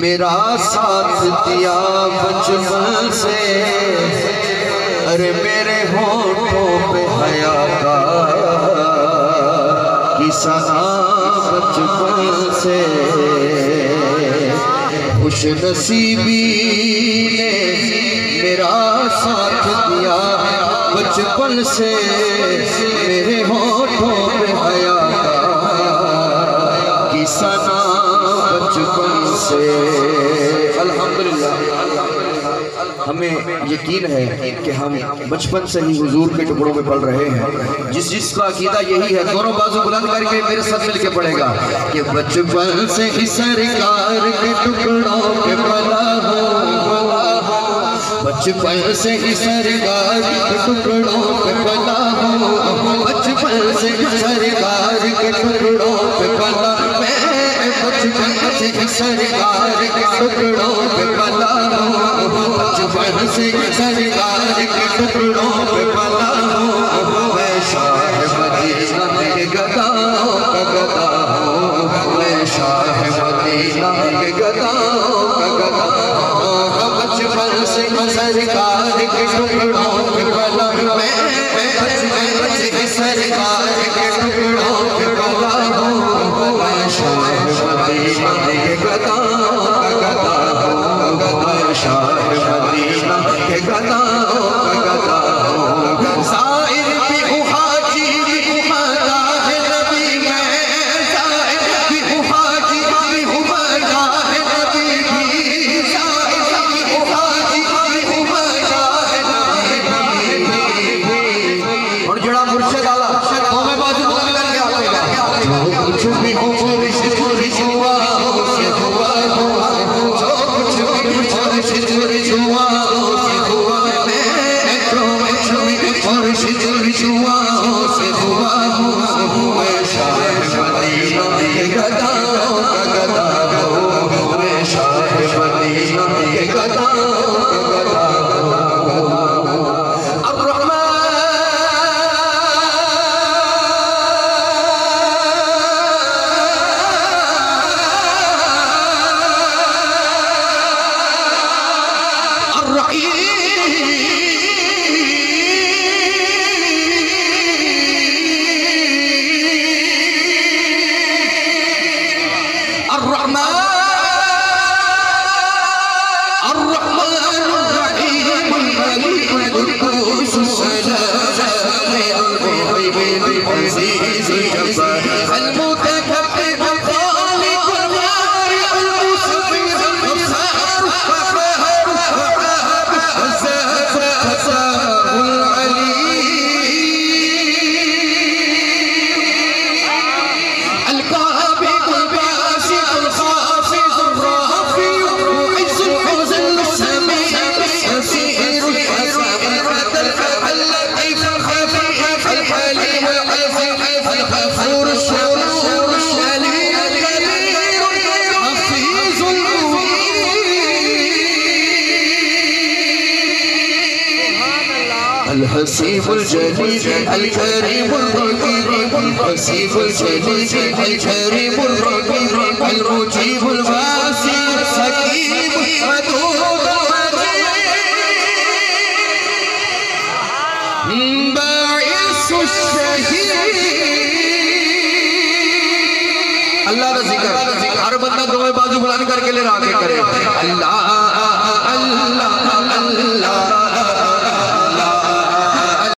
मेरा साथ दिया बचपन से, अरे मेरे होठों पे हया का किस्सा बचपन से। खुश नसीबी ने मेरा साथ दिया बचपन से, मेरे होठों पे हया का किस्सा बचपन से। अल्हम्दुलिल्लाह हमें यकीन है कि हम बचपन से ही हुजूर के टुकड़ों में पल रहे हैं। जिसका अकीदा यही है, दोनों बाजू बुलंद करके मेरे साथ मिलके पड़ेगा कि बचपन से ही सरकार के टुकड़ों पे पला हो, बचपन से ही सरकार के टुकड़ों पे पला हो, बचपन से ही सरकार के टुकड़ों पे पला, बचपन से ही सरकार के टुकड़ों पे पला हो, बचपन से ही सरकार के टुकड़ों पे पला हो। मैं शाह मदीना के गदाओं का गदा हूँ, मैं शाह मदीना के गदाओं का गदा हूँ। बचपन से ही सरकार के टुकड़ों पे पला, मैं बचपन से ही सरकार के टुकड़ों पे पला हूँ, मैं शाह मदीना के गदाओं का गदा हूँ, मैं शाह मदीना के गदाओं का गदा हूँ। साइर भी हूँ, हाजी भी हूँ, मदा है नबी में, साइर भी हूँ, हाजी भी हूँ, मदा है नबी की, साइर भी हूँ, हाजी भी हूँ, मदा है नबी की। और जड़ा मुर्शिद आला तो मैं बाजू बुलंद करके आएगा, जो कुछ भी हूँ मुर्शिद हुआ से हुआ हो, जो कुछ भी मुर्शिद हुआ से हुआ, मैं जो कुछ भी मुर्शिद हुआ से हुआ हूँ, मैं शाह मदीना के गदाओं का गदा हूँ, मैं शाह मदीना के गदाओं का गदा हूँ। हसीबुल जलील अल करीमुल रकीब, हसीबुल जलील अल करीमुल रकीब, अल मुजीबुल वासी हकीम मदूद बाइसुश शहीद। अल्लाह का जिक्र हर बंदा दोनों बाजू बुलंद करके ले रहा करे, अल्लाह